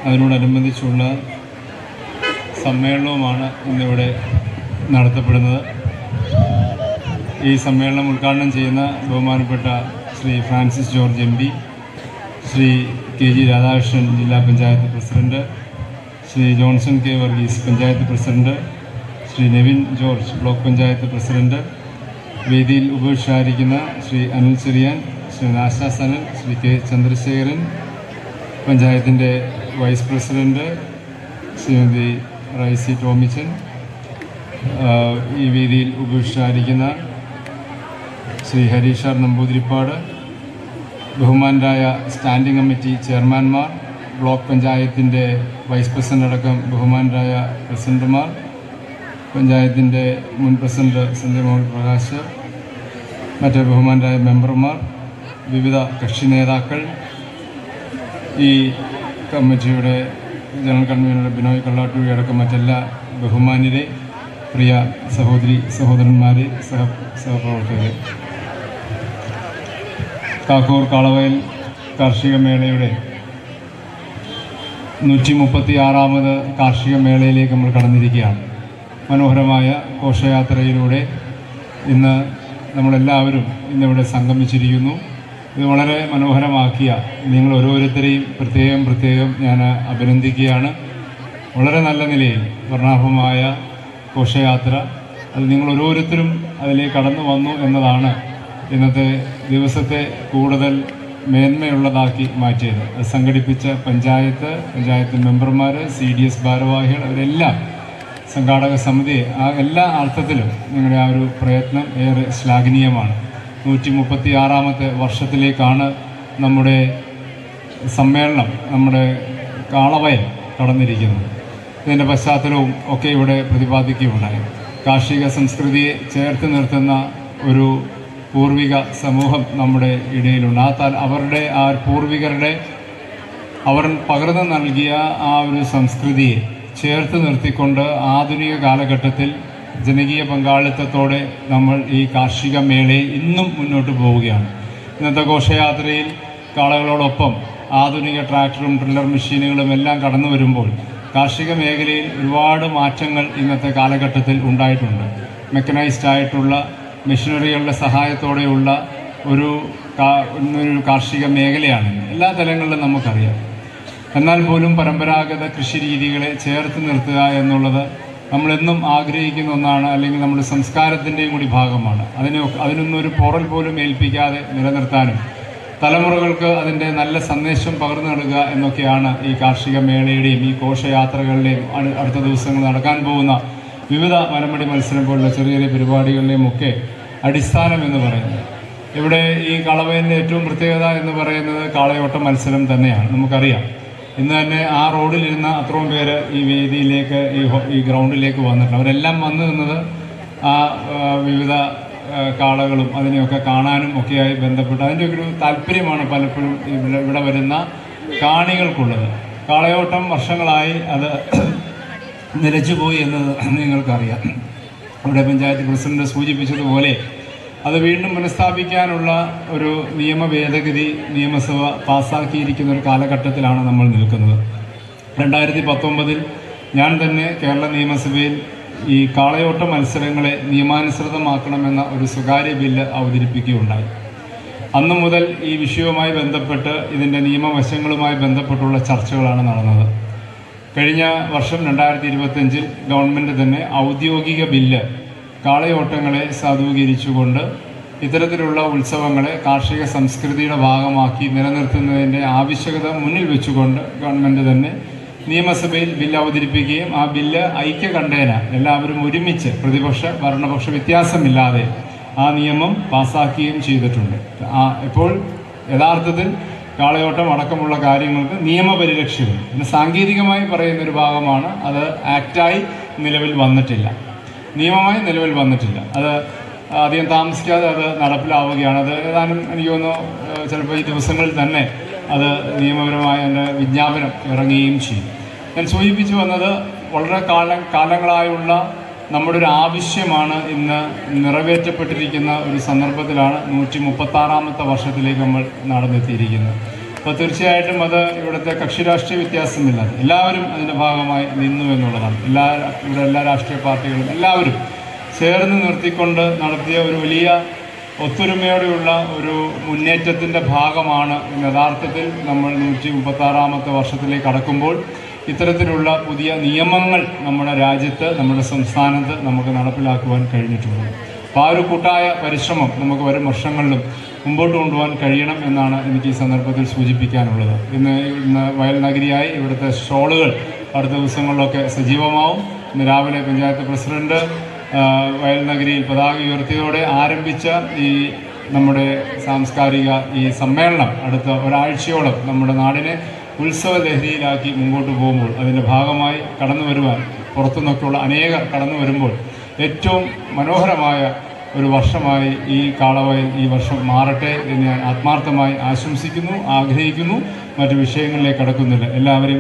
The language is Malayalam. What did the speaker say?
അതിനോടനുബന്ധിച്ചുള്ള സമ്മേളനവുമാണ് ഇന്നിവിടെ നടത്തപ്പെടുന്നത്. ഈ സമ്മേളനം ഉദ്ഘാടനം ചെയ്യുന്ന ബഹുമാനപ്പെട്ട ശ്രീ ഫ്രാൻസിസ് ജോർജ് MP, ശ്രീ KG രാധാകൃഷ്ണൻ ജില്ലാ panchayat president, Shri Johnson K. Varghese panchayat president, Shri Nevin George block panchayat president, വേദിയിൽ ഉപവിഷ്ടായിരിക്കുന്ന ശ്രീ അനിൽ ചെറിയാൻ, ശ്രീ നാശ സനൽ, ശ്രീ K. ചന്ദ്രശേഖരൻ പഞ്ചായത്തിൻ്റെ വൈസ് പ്രസിഡന്റ്, ശ്രീമതി റൈസി ടോമിച്ചൻ, ഈ വേദിയിൽ ഉപവിഷ്ടായിരിക്കുന്ന ശ്രീ ഹരീഷ് നമ്പൂതിരിപ്പാട്, ബഹുമാനരായ സ്റ്റാൻഡിംഗ് കമ്മിറ്റി ചെയർമാൻമാർ, ബ്ലോക്ക് പഞ്ചായത്തിൻ്റെ വൈസ് പ്രസിഡന്റ് അടക്കം ബഹുമാനരായ പ്രസിഡന്റുമാർ, പഞ്ചായത്തിൻ്റെ മുൻ പ്രസിഡന്റ് സഞ്ജയ് പ്രകാശ്, മറ്റ് ബഹുമാനരായ മെമ്പർമാർ, വിവിധ കക്ഷി നേതാക്കൾ, ഈ കമ്മിറ്റിയുടെ ജനറൽ കൺവീനർ ബിനോയ് കള്ളാട്ടൂരി അടക്കം മറ്റെല്ലാ ബഹുമാന്യരെ, പ്രിയ സഹോദരി സഹോദരന്മാരെ, സഹപ്രവർത്തകരെ, കാക്കൂർ കാളവയൽ കാർഷിക മേളയുടെ 136ാമത് കാർഷിക മേളയിലേക്ക് നമ്മൾ കടന്നിരിക്കുകയാണ്. മനോഹരമായ ഘോഷയാത്രയിലൂടെ ഇന്ന് നമ്മളെല്ലാവരും ഇന്നിവിടെ സംഗമിച്ചിരിക്കുന്നു. ഇത് വളരെ മനോഹരമാക്കിയ നിങ്ങൾ ഓരോരുത്തരെയും പ്രത്യേകം ഞാൻ അഭിനന്ദിക്കുകയാണ്. വളരെ നല്ല നിലയിൽ വർണ്ണാഭമായ ഘോഷയാത്ര, അത് നിങ്ങൾ ഓരോരുത്തരും അതിലേക്ക് കടന്നു വന്നു എന്നതാണ് ഇന്നത്തെ ദിവസത്തെ കൂടുതൽ മേന്മയുള്ളതാക്കി മാറ്റിയത്. അത് സംഘടിപ്പിച്ച പഞ്ചായത്ത് മെമ്പർമാർ, CDS ഭാരവാഹികൾ, അവരെല്ലാം സംഘാടക സമിതി, ആ എല്ലാ അർത്ഥത്തിലും നിങ്ങളുടെ ആ ഒരു പ്രയത്നം ഏറെ ശ്ലാഘനീയമാണ്. 136ാമത്തെ വർഷത്തിലേക്കാണ് നമ്മുടെ സമ്മേളനം, നമ്മുടെ കാളവയൽ കടന്നിരിക്കുന്നത്. ഇതിൻ്റെ പശ്ചാത്തലവും ഒക്കെ ഇവിടെ പ്രതിപാദിക്കുകയുണ്ടായി. കാർഷിക സംസ്കൃതിയെ ചേർത്ത് നിർത്തുന്ന ഒരു പൂർവിക സമൂഹം നമ്മുടെ ഇടയിലുണ്ട്. അവരുടെ ആ പൂർവികരുടെ അവർ പകർന്നു നൽകിയ ആ ഒരു സംസ്കൃതിയെ ചേർത്ത് നിർത്തിക്കൊണ്ട് ആധുനിക കാലഘട്ടത്തിൽ ജനകീയ പങ്കാളിത്തത്തോടെ നമ്മൾ ഈ കാർഷിക മേളയെ ഇന്നും മുന്നോട്ട് പോവുകയാണ്. ഇന്നത്തെ ഘോഷയാത്രയിൽ കാളകളോടൊപ്പം ആധുനിക ട്രാക്ടറും ഡ്രില്ലർ മെഷീനുകളും എല്ലാം കടന്നു വരുമ്പോൾ കാർഷിക മേഖലയിൽ ഒരുപാട് മാറ്റങ്ങൾ ഇന്നത്തെ കാലഘട്ടത്തിൽ ഉണ്ടായിട്ടുണ്ട്. മെക്കനൈസ്ഡ് ആയിട്ടുള്ള മെഷീനറികളുടെ സഹായത്തോടെയുള്ള ഒരു കാർഷിക മേഖലയാണ് എല്ലാ തലങ്ങളിലും നമുക്കറിയാം. എന്നാൽ പോലും പരമ്പരാഗത കൃഷി രീതികളെ ചേർത്ത് നിർത്തുക എന്നുള്ളത് നമ്മളെന്നും ആഗ്രഹിക്കുന്ന ഒന്നാണ്, അല്ലെങ്കിൽ നമ്മുടെ സംസ്കാരത്തിൻ്റെയും കൂടി ഭാഗമാണ്. അതിനൊന്നും ഒരു പോറൽ പോലും ഏൽപ്പിക്കാതെ നിലനിർത്താനും തലമുറകൾക്ക് അതിൻ്റെ നല്ല സന്ദേശം പകർന്നു നൽകുക എന്നൊക്കെയാണ് ഈ കാർഷിക മേളയുടെയും ഈ ഘോഷയാത്രകളുടെയും അടുത്ത ദിവസങ്ങൾ നടക്കാൻ പോകുന്ന വിവിധ വനമടി മത്സരം പോലുള്ള ചെറിയ ചെറിയ പരിപാടികളുടെയും ഒക്കെ അടിസ്ഥാനം എന്ന് പറയുന്നത്. ഇവിടെ ഈ കാളവയലിൻ്റെ ഏറ്റവും പ്രത്യേകത എന്ന് പറയുന്നത് കാളയോട്ട മത്സരം തന്നെയാണ്. നമുക്കറിയാം, ഇന്ന് തന്നെ ആ റോഡിലിരുന്ന അത്രയും പേര് ഈ വേദിയിലേക്ക് ഈ ഗ്രൗണ്ടിലേക്ക് വന്നിട്ടുണ്ട്. അവരെല്ലാം വന്നു നിന്നത് ആ വിവിധ കാളകളും അതിനെയൊക്കെ കാണാനും ഒക്കെയായി ബന്ധപ്പെട്ട് അതിൻ്റെ ഒരു താല്പര്യമാണ് പലപ്പോഴും ഇവിടെ വരുന്ന കാണികൾക്കുള്ളത്. കാളയോട്ടം വർഷങ്ങളായി അത് നിലച്ചുപോയി എന്നത് നിങ്ങൾക്കറിയാം. ഇവിടെ പഞ്ചായത്ത് പ്രസിഡന്റ് സൂചിപ്പിച്ചതുപോലെ അത് വീണ്ടും പുനഃസ്ഥാപിക്കാനുള്ള ഒരു നിയമ ഭേദഗതി നിയമസഭ പാസ്സാക്കിയിരിക്കുന്ന ഒരു കാലഘട്ടത്തിലാണ് നമ്മൾ നിൽക്കുന്നത്. 2019 ഞാൻ തന്നെ കേരള നിയമസഭയിൽ ഈ കാളയോട്ട മത്സരങ്ങളെ നിയമാനുസൃതമാക്കണമെന്ന ഒരു സ്വകാര്യ ബില്ല് അവതരിപ്പിക്കുകയുണ്ടായി. അന്നു മുതൽ ഈ വിഷയവുമായി ബന്ധപ്പെട്ട് ഇതിൻ്റെ നിയമവശങ്ങളുമായി ബന്ധപ്പെട്ടുള്ള ചർച്ചകളാണ് നടന്നത്. കഴിഞ്ഞ വർഷം 2025 ഗവൺമെൻറ് തന്നെ ഔദ്യോഗിക ബില്ല് കാളയോട്ടങ്ങളെ സാധൂകരിച്ചുകൊണ്ട് ഇത്തരത്തിലുള്ള ഉത്സവങ്ങളെ കാർഷിക സംസ്കൃതിയുടെ ഭാഗമാക്കി നിലനിർത്തുന്നതിൻ്റെ ആവശ്യകത മുന്നിൽ വെച്ചുകൊണ്ട് ഗവൺമെൻറ് തന്നെ നിയമസഭയിൽ ബില്ല് അവതരിപ്പിക്കുകയും ആ ബില്ല് ഐക്യകണ്ഠേന എല്ലാവരും ഒരുമിച്ച് പ്രതിപക്ഷ ഭരണപക്ഷ വ്യത്യാസമില്ലാതെ ആ നിയമം പാസ്സാക്കുകയും ചെയ്തിട്ടുണ്ട്. ഇപ്പോൾ യഥാർത്ഥത്തിൽ കാളയോട്ടം അടക്കമുള്ള കാര്യങ്ങൾക്ക് നിയമപരിരക്ഷയുണ്ട്. പിന്നെ സാങ്കേതികമായി പറയുന്നൊരു ഭാഗമാണ്, അത് ആക്റ്റായി നിലവിൽ വന്നിട്ടില്ല, നിയമമായി നിലവിൽ വന്നിട്ടില്ല. അത് അധികം താമസിക്കാതെ അത് നടപ്പിലാവുകയാണ്. അത് ഏതാനും എനിക്ക് തോന്നുന്നു ചിലപ്പോൾ ഈ ദിവസങ്ങളിൽ തന്നെ അത് നിയമപരമായ അതിൻ്റെ വിജ്ഞാപനം ഇറങ്ങുകയും ചെയ്യും. ഞാൻ സൂചിപ്പിച്ചു വന്നത് വളരെ കാലങ്ങളായുള്ള നമ്മുടെ ഒരു ആവശ്യമാണ് ഇന്ന് നിറവേറ്റപ്പെട്ടിരിക്കുന്ന ഒരു സന്ദർഭത്തിലാണ് 136ാമത്തെ വർഷത്തിലേക്ക് നമ്മൾ നടന്നെത്തിയിരിക്കുന്നത്. അപ്പോൾ തീർച്ചയായിട്ടും അത് ഇവിടുത്തെ കക്ഷി രാഷ്ട്രീയ വ്യത്യാസമില്ല, എല്ലാവരും അതിൻ്റെ ഭാഗമായി നിന്നു എന്നുള്ളതാണ്. ഇവിടെ എല്ലാ രാഷ്ട്രീയ പാർട്ടികളും എല്ലാവരും ചേർന്ന് നിർത്തിക്കൊണ്ട് നടത്തിയ ഒരു വലിയ ഒത്തൊരുമയോടെയുള്ള ഒരു മുന്നേറ്റത്തിൻ്റെ ഭാഗമാണ് യഥാർത്ഥത്തിൽ നമ്മൾ 136ാമത്തെ വർഷത്തിലേക്ക് കടക്കുമ്പോൾ ഇത്തരത്തിലുള്ള പുതിയ നിയമങ്ങൾ നമ്മുടെ രാജ്യത്ത്, നമ്മുടെ സംസ്ഥാനത്ത് നമുക്ക് നടപ്പിലാക്കുവാൻ കഴിഞ്ഞിട്ടുണ്ട്. അപ്പോൾ ആ ഒരു കൂട്ടായ പരിശ്രമം നമുക്ക് വരും വർഷങ്ങളിലും മുമ്പോട്ട് കൊണ്ടുപോകാൻ കഴിയണം എന്നാണ് എനിക്ക് ഈ സന്ദർഭത്തിൽ സൂചിപ്പിക്കാനുള്ളത്. ഇന്ന് വയൽ നഗരിയായി ഇവിടുത്തെ സ്റ്റോളുകൾ അടുത്ത ദിവസങ്ങളിലൊക്കെ സജീവമാവും. ഇന്ന് രാവിലെ പഞ്ചായത്ത് പ്രസിഡന്റ് വയൽ നഗരിയിൽ പതാക ഉയർത്തിയതോടെ ആരംഭിച്ച ഈ നമ്മുടെ സാംസ്കാരിക ഈ സമ്മേളനം അടുത്ത ഒരാഴ്ചയോളം നമ്മുടെ നാടിനെ ഉത്സവ ലഹരിയിലാക്കി മുമ്പോട്ട് പോകുമ്പോൾ അതിൻ്റെ ഭാഗമായി കടന്നു വരുവാൻ പുറത്തുനിന്നൊക്കെയുള്ള അനേകം കടന്നു വരുമ്പോൾ ഏറ്റവും മനോഹരമായ ഒരു വർഷമായി ഈ കാളവയൽ ഈ വർഷം മാറട്ടെ എന്ന് ഞാൻ ആത്മാർത്ഥമായി ആശംസിക്കുന്നു, ആഗ്രഹിക്കുന്നു. മറ്റു വിഷയങ്ങളിലേക്ക് കടക്കുന്നില്ല. എല്ലാവരെയും